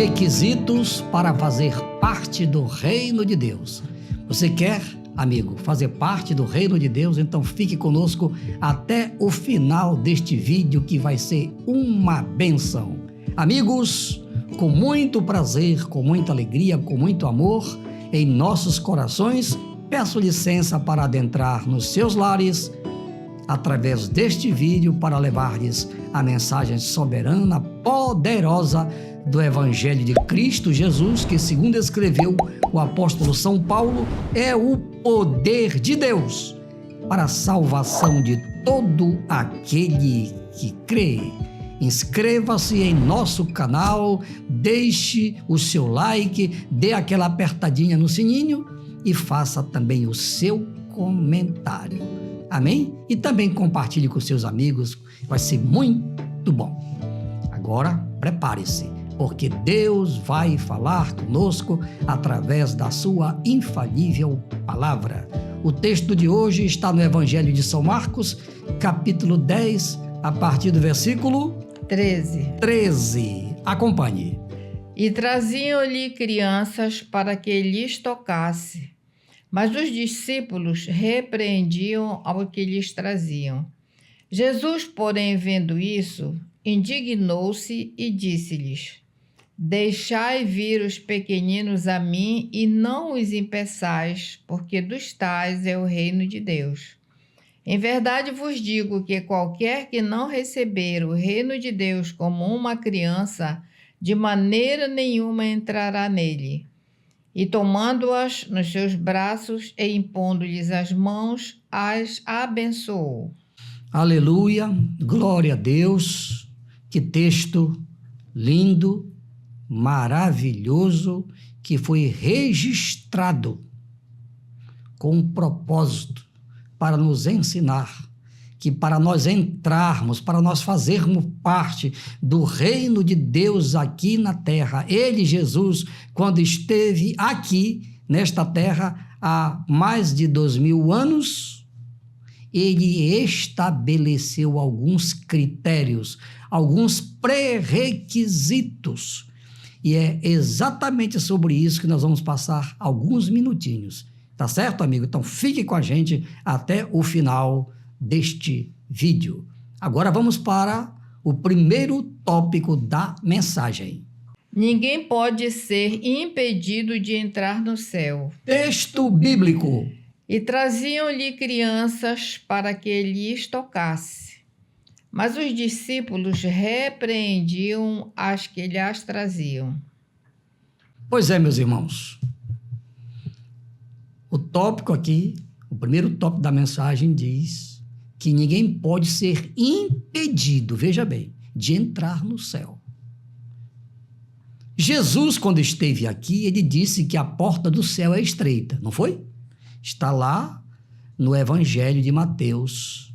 Requisitos para fazer parte do reino de Deus. Você quer, amigo, fazer parte do reino de Deus? Então fique conosco até o final deste vídeo, que vai ser uma bênção. Amigos, com muito prazer, com muita alegria, com muito amor em nossos corações, peço licença para adentrar nos seus lares através deste vídeo para levar-lhes a mensagem soberana, poderosa do Evangelho de Cristo Jesus, que, segundo escreveu o apóstolo São Paulo, é o poder de Deus para a salvação de todo aquele que crê. Inscreva-se em nosso canal, deixe o seu like, dê aquela apertadinha no sininho e faça também o seu comentário. Amém? E também compartilhe com seus amigos, vai ser muito bom. Agora, prepare-se, porque Deus vai falar conosco através da sua infalível palavra. O texto de hoje está no Evangelho de São Marcos, capítulo 10, a partir do versículo 13. Acompanhe. E traziam-lhe crianças para que lhes tocasse. Mas os discípulos repreendiam ao que lhes traziam. Jesus, porém, vendo isso, indignou-se e disse-lhes: Deixai vir os pequeninos a mim e não os impeçais, porque dos tais é o reino de Deus. Em verdade vos digo que qualquer que não receber o reino de Deus como uma criança, de maneira nenhuma entrará nele. E tomando-as nos seus braços e impondo-lhes as mãos, as abençoou. Aleluia, glória a Deus. Que texto lindo, maravilhoso, que foi registrado com um propósito para nos ensinar que, para nós entrarmos, para nós fazermos parte do reino de Deus aqui na terra, ele, Jesus, quando esteve aqui nesta terra há mais de 2000 anos, ele estabeleceu alguns critérios, alguns pré-requisitos. E é exatamente sobre isso que nós vamos passar alguns minutinhos. Tá certo, amigo? Então fique com a gente até o final deste vídeo. Agora vamos para o primeiro tópico da mensagem. Ninguém pode ser impedido de entrar no céu. Texto bíblico. E traziam-lhe crianças para que lhes tocasse. Mas os discípulos repreendiam as que lhes traziam. Pois é, meus irmãos. O tópico aqui, o primeiro tópico da mensagem diz que ninguém pode ser impedido, veja bem, de entrar no céu. Jesus, quando esteve aqui, ele disse que a porta do céu é estreita, não foi? Está lá no Evangelho de Mateus,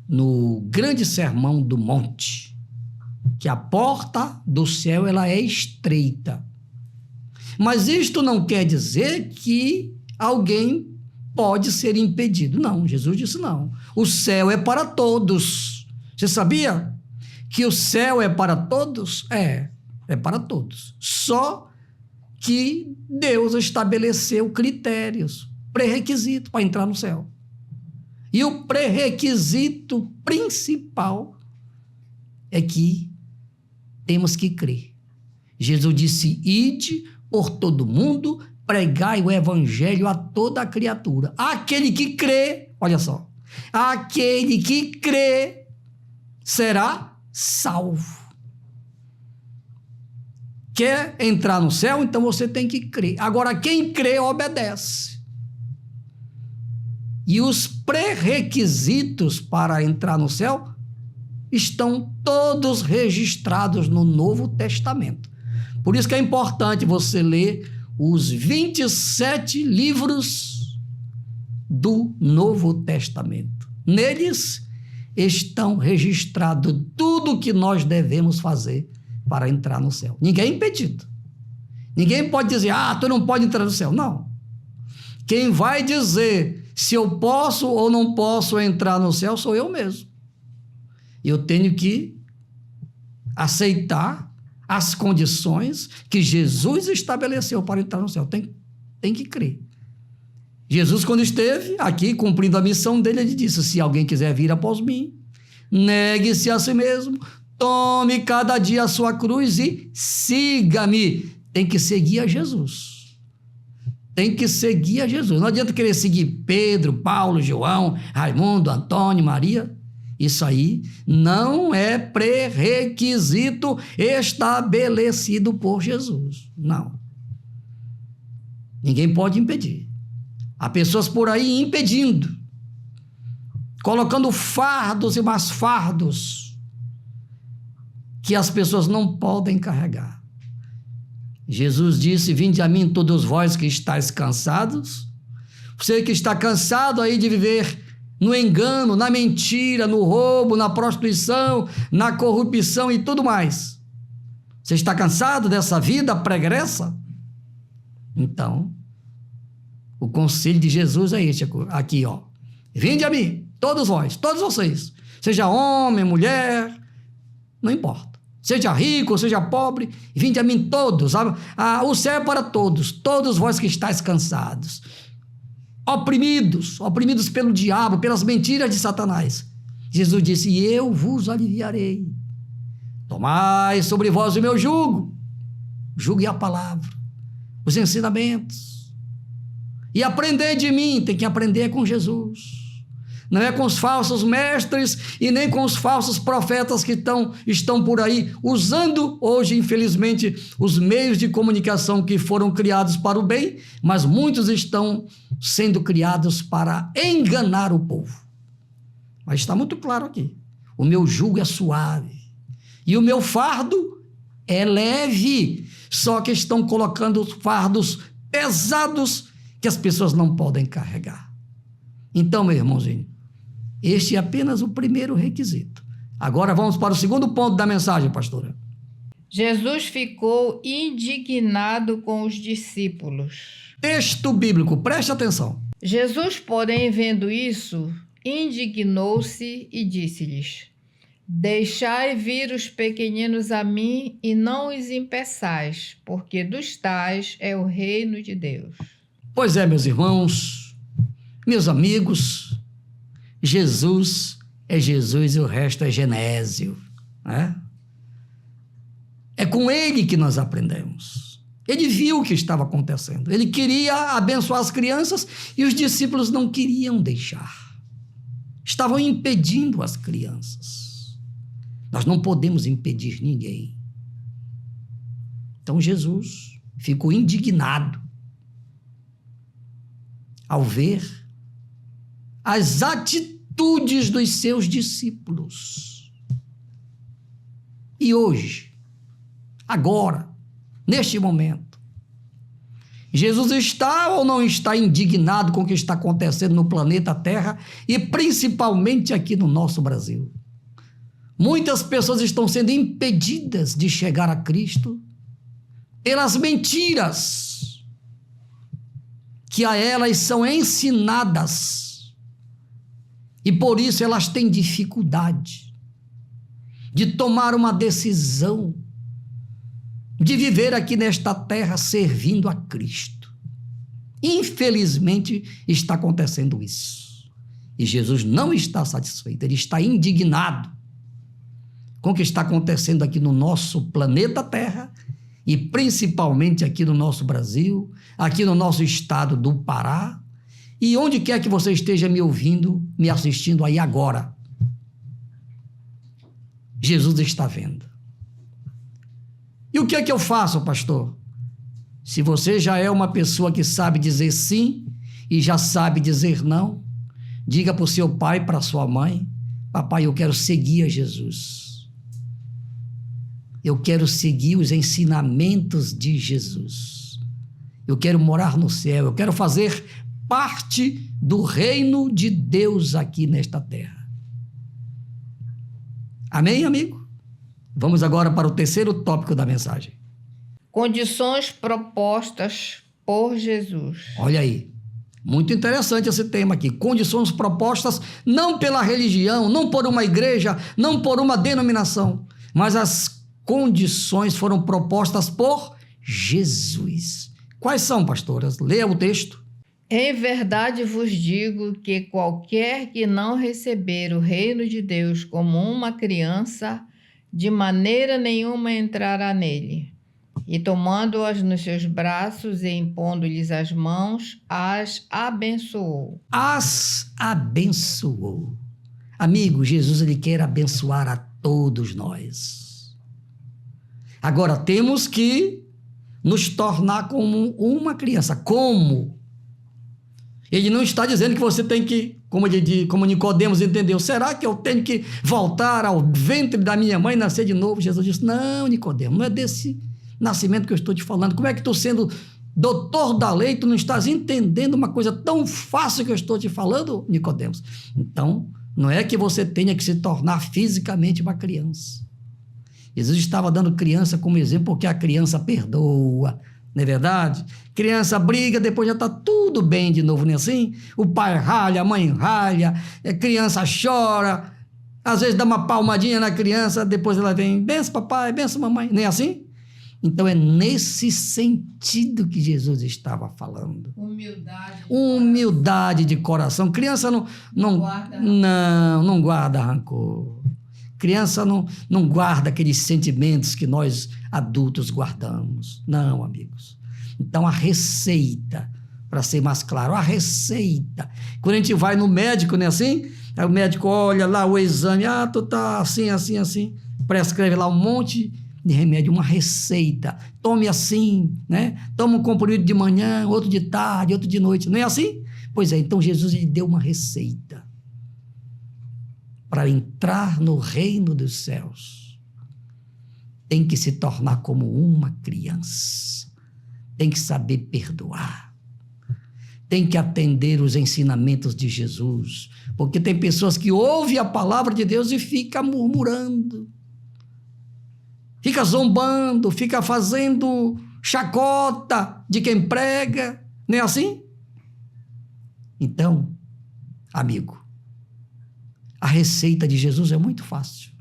no grande sermão do monte, que a porta do céu ela é estreita. Mas isto não quer dizer que alguém pode ser impedido. Não, Jesus disse não. O céu é para todos. Você sabia que o céu é para todos? É para todos. Só que Deus estabeleceu critérios, pré-requisitos para entrar no céu. E o pré-requisito principal é que temos que crer. Jesus disse: ide por todo mundo, pregai o evangelho a toda a criatura. Aquele que crê, olha só, aquele que crê será salvo. Quer entrar no céu? Então você tem que crer. Agora, quem crê, obedece. E os pré-requisitos para entrar no céu estão todos registrados no Novo Testamento. Por isso que é importante você ler os 27 livros do Novo Testamento. Neles estão registrados tudo o que nós devemos fazer para entrar no céu. Ninguém é impedido. Ninguém pode dizer: tu não pode entrar no céu. Não. Quem vai dizer se eu posso ou não posso entrar no céu sou eu mesmo. Eu tenho que aceitar as condições que Jesus estabeleceu para entrar no céu. Tem que crer. Jesus, quando esteve aqui cumprindo a missão dele, ele disse: se alguém quiser vir após mim, negue-se a si mesmo, tome cada dia a sua cruz e siga-me. Tem que seguir a Jesus. Tem que seguir a Jesus. Não adianta querer seguir Pedro, Paulo, João, Raimundo, Antônio, Maria. Isso aí não é pré-requisito estabelecido por Jesus. Não. Ninguém pode impedir. Há pessoas por aí impedindo, colocando fardos e mais fardos que as pessoas não podem carregar. Jesus disse: vinde a mim todos vós que estáis cansados. Você que está cansado aí de viver no engano, na mentira, no roubo, na prostituição, na corrupção e tudo mais. Você está cansado dessa vida pregressa? Então, o conselho de Jesus é este aqui, ó. Vinde a mim, todos vós, todos vocês. Seja homem, mulher, não importa. Seja rico, seja pobre, vinde a mim todos. O céu é para todos, todos vós que estáis cansados, oprimidos pelo diabo, pelas mentiras de Satanás. Jesus disse: e eu vos aliviarei. Tomai sobre vós o meu jugo. Jugo é a palavra, os ensinamentos. E aprendei de mim. Tem que aprender com Jesus. Não é com os falsos mestres e nem com os falsos profetas que estão por aí, usando hoje, infelizmente, os meios de comunicação que foram criados para o bem, mas muitos estão sendo criados para enganar o povo. Mas está muito claro aqui: o meu jugo é suave e o meu fardo é leve. Só que estão colocando fardos pesados que as pessoas não podem carregar. Então, meu irmãozinho, este é apenas o primeiro requisito. Agora vamos para o segundo ponto da mensagem, pastora. Jesus ficou indignado com os discípulos. Texto bíblico, preste atenção. Jesus, porém, vendo isso, indignou-se e disse-lhes: deixai vir os pequeninos a mim e não os impeçais, porque dos tais é o reino de Deus. Pois é, meus irmãos, meus amigos, Jesus é Jesus e o resto é Genésio, né? É com ele que nós aprendemos. Ele viu o que estava acontecendo. Ele queria abençoar as crianças e os discípulos não queriam deixar. Estavam impedindo as crianças. Nós não podemos impedir ninguém. Então Jesus ficou indignado ao ver as atitudes dos seus discípulos. E hoje, agora, neste momento, Jesus está ou não está indignado com o que está acontecendo no planeta Terra e principalmente aqui no nosso Brasil? Muitas pessoas estão sendo impedidas de chegar a Cristo pelas mentiras que a elas são ensinadas. E por isso elas têm dificuldade de tomar uma decisão de viver aqui nesta terra servindo a Cristo. Infelizmente está acontecendo isso. E Jesus não está satisfeito, ele está indignado com o que está acontecendo aqui no nosso planeta Terra e principalmente aqui no nosso Brasil, aqui no nosso estado do Pará e onde quer que você esteja me ouvindo, me assistindo aí agora. Jesus está vendo. E o que é que eu faço, pastor? Se você já é uma pessoa que sabe dizer sim e já sabe dizer não, diga para o seu pai, para a sua mãe: papai, eu quero seguir a Jesus. Eu quero seguir os ensinamentos de Jesus. Eu quero morar no céu. Eu quero fazer parte do reino de Deus aqui nesta terra. Amém, amigo? Vamos agora para o terceiro tópico da mensagem. Condições propostas por Jesus. Olha aí, muito interessante esse tema aqui. Condições propostas não pela religião, não por uma igreja, não por uma denominação, mas as condições foram propostas por Jesus. Quais são, pastoras? Leia o texto. Em verdade vos digo que qualquer que não receber o reino de Deus como uma criança, de maneira nenhuma entrará nele. E tomando-as nos seus braços e impondo-lhes as mãos, as abençoou. As abençoou. Amigo, Jesus, ele quer abençoar a todos nós. Agora, temos que nos tornar como uma criança. Como? Ele não está dizendo que você tem que, como Nicodemos entendeu, será que eu tenho que voltar ao ventre da minha mãe e nascer de novo? Jesus disse, não, Nicodemos, não é desse nascimento que eu estou te falando. Como é que tu, sendo doutor da lei, tu não estás entendendo uma coisa tão fácil que eu estou te falando, Nicodemos? Então, não é que você tenha que se tornar fisicamente uma criança. Jesus estava dando criança como exemplo porque a criança perdoa, não é verdade? Criança briga, depois já está tudo bem de novo, não é assim? O pai ralha, a mãe ralha, a criança chora, às vezes dá uma palmadinha na criança, depois ela vem, benção papai, benção mamãe, não é assim? Então é nesse sentido que Jesus estava falando. Humildade de coração. Criança não guarda rancor. Criança não guarda aqueles sentimentos que nós adultos guardamos. Não, amigos. Então a receita, para ser mais claro, a receita. Quando a gente vai no médico, não é assim? Aí o médico olha lá o exame, tu tá assim, assim, assim. Prescreve lá um monte de remédio, uma receita. Tome assim, né? Toma um comprimido de manhã, outro de tarde, outro de noite. Não é assim? Pois é, então Jesus ele deu uma receita para entrar no reino dos céus. Tem que se tornar como uma criança. Tem que saber perdoar. Tem que atender os ensinamentos de Jesus. Porque tem pessoas que ouvem a palavra de Deus e ficam murmurando. Fica zombando, fica fazendo chacota de quem prega. Não é assim? Então, amigo, a receita de Jesus é muito fácil.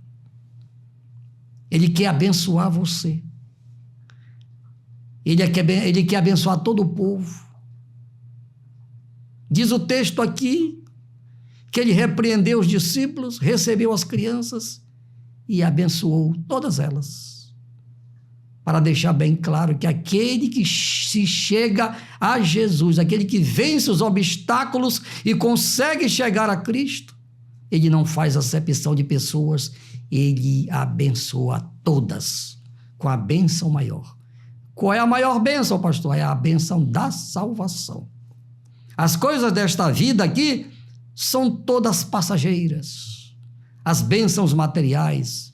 Ele quer abençoar você. Ele quer abençoar todo o povo. Diz o texto aqui que ele repreendeu os discípulos, recebeu as crianças e abençoou todas elas. Para deixar bem claro que aquele que se chega a Jesus, aquele que vence os obstáculos e consegue chegar a Cristo, ele não faz acepção de pessoas, ele abençoa todas com a bênção maior. Qual é a maior bênção, pastor? É a bênção da salvação. As coisas desta vida aqui são todas passageiras, as bênçãos materiais,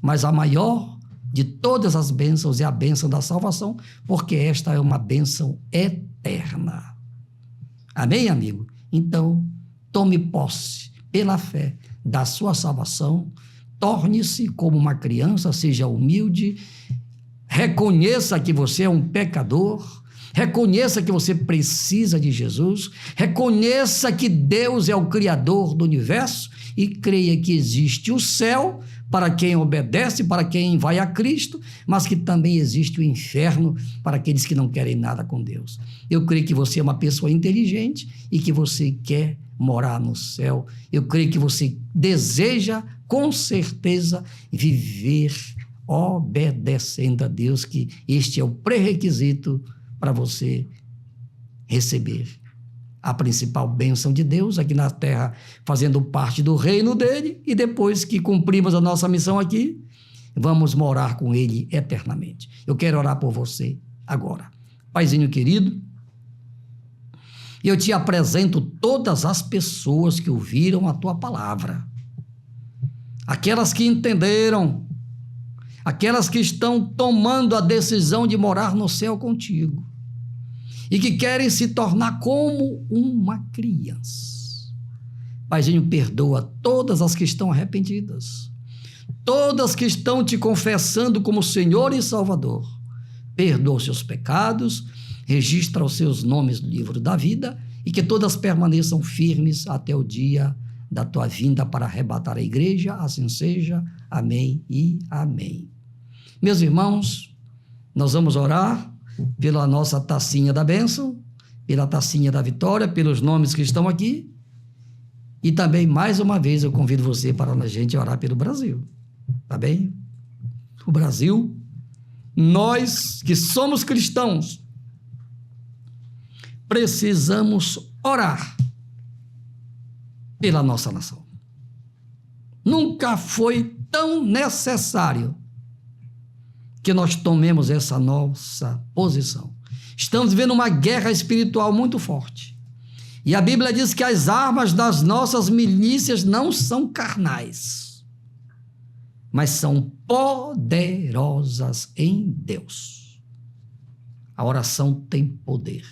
mas a maior de todas as bênçãos é a bênção da salvação, porque esta é uma bênção eterna. Amém, amigo? Então, tome posse pela fé da sua salvação, torne-se como uma criança, seja humilde, reconheça que você é um pecador, reconheça que você precisa de Jesus, reconheça que Deus é o Criador do universo e creia que existe o céu para quem obedece, para quem vai a Cristo, mas que também existe o inferno para aqueles que não querem nada com Deus. Eu creio que você é uma pessoa inteligente e que você quer morar no céu. Eu creio que você deseja, com certeza, viver obedecendo a Deus, que este é o pré-requisito para você receber a principal bênção de Deus aqui na terra, fazendo parte do reino dele, e depois que cumprimos a nossa missão aqui, vamos morar com ele eternamente. Eu quero orar por você agora. Paizinho querido, eu te apresento todas as pessoas que ouviram a tua palavra, aquelas que entenderam, aquelas que estão tomando a decisão de morar no céu contigo e que querem se tornar como uma criança. Paizinho, perdoa todas as que estão arrependidas, todas que estão te confessando como Senhor e Salvador. Perdoa os seus pecados, registra os seus nomes no livro da vida e que todas permaneçam firmes até o dia da tua vinda para arrebatar a igreja. Assim seja. Amém e amém. Meus irmãos, nós vamos orar pela nossa tacinha da bênção, pela tacinha da vitória, pelos nomes que estão aqui. E também, mais uma vez, eu convido você para a gente orar pelo Brasil. Tá bem? O Brasil, nós que somos cristãos, precisamos orar pela nossa nação. Nunca foi tão necessário que nós tomemos essa nossa posição. Estamos vivendo uma guerra espiritual muito forte. E a Bíblia diz que as armas das nossas milícias não são carnais, mas são poderosas em Deus. A oração tem poder.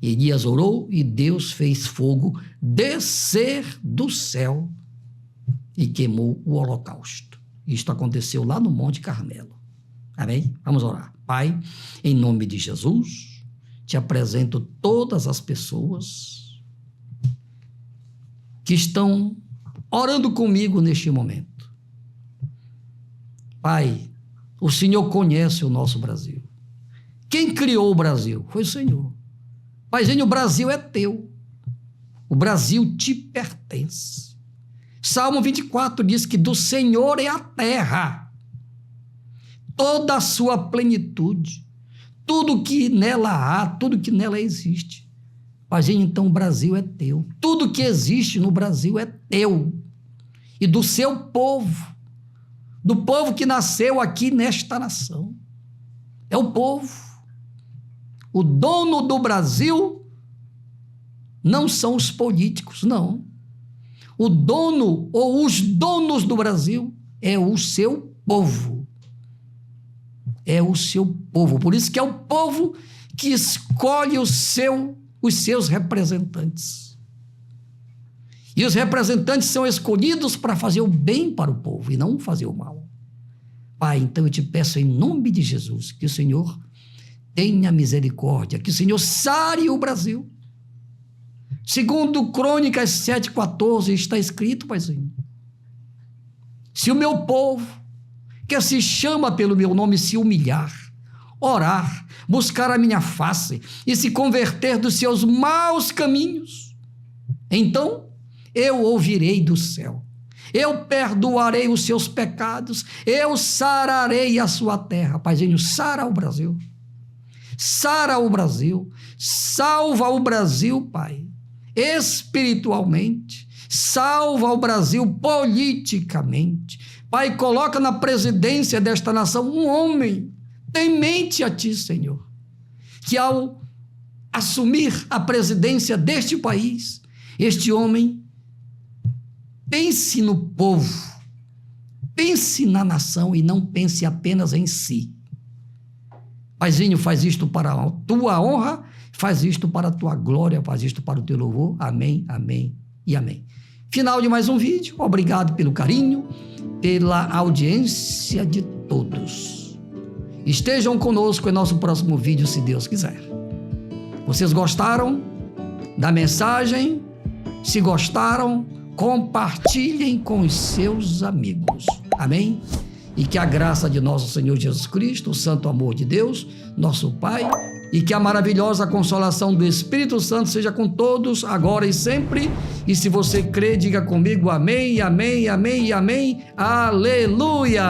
Elias orou e Deus fez fogo descer do céu e queimou o holocausto. Isto aconteceu lá no Monte Carmelo. Amém? Vamos orar. Pai, em nome de Jesus, te apresento todas as pessoas que estão orando comigo neste momento. Pai, o Senhor conhece o nosso Brasil. Quem criou o Brasil? Foi o Senhor. Paizinho, o Brasil é teu. O Brasil te pertence. Salmo 24 diz que do Senhor é a terra, toda a sua plenitude, tudo que nela há, tudo que nela existe. Paizinho, então o Brasil é teu. Tudo que existe no Brasil é teu. E do seu povo, do povo que nasceu aqui nesta nação. É o povo. O dono do Brasil não são os políticos, não. O dono ou os donos do Brasil é o seu povo. É o seu povo. Por isso que é o povo que escolhe os seus representantes. E os representantes são escolhidos para fazer o bem para o povo e não fazer o mal. Pai, então eu te peço em nome de Jesus que o Senhor tenha misericórdia, que o Senhor sare o Brasil. Segundo Crônicas 7,14 está escrito, Paizinho, se o meu povo, que se chama pelo meu nome, se humilhar, orar, buscar a minha face e se converter dos seus maus caminhos, então eu ouvirei do céu, eu perdoarei os seus pecados, eu sararei a sua terra. Paizinho, sara o Brasil. Sara o Brasil, salva o Brasil, Pai, espiritualmente, salva o Brasil politicamente. Pai, coloca na presidência desta nação um homem temente a Ti, Senhor, que ao assumir a presidência deste país, este homem pense no povo, pense na nação e não pense apenas em si. Paizinho, faz isto para a tua honra, faz isto para a tua glória, faz isto para o teu louvor. Amém, amém e amém. Final de mais um vídeo. Obrigado pelo carinho, pela audiência de todos. Estejam conosco em nosso próximo vídeo, se Deus quiser. Vocês gostaram da mensagem? Se gostaram, compartilhem com os seus amigos. Amém? E que a graça de nosso Senhor Jesus Cristo, o santo amor de Deus, nosso Pai, e que a maravilhosa consolação do Espírito Santo seja com todos, agora e sempre. E se você crê, diga comigo amém, amém, amém e amém. Aleluia!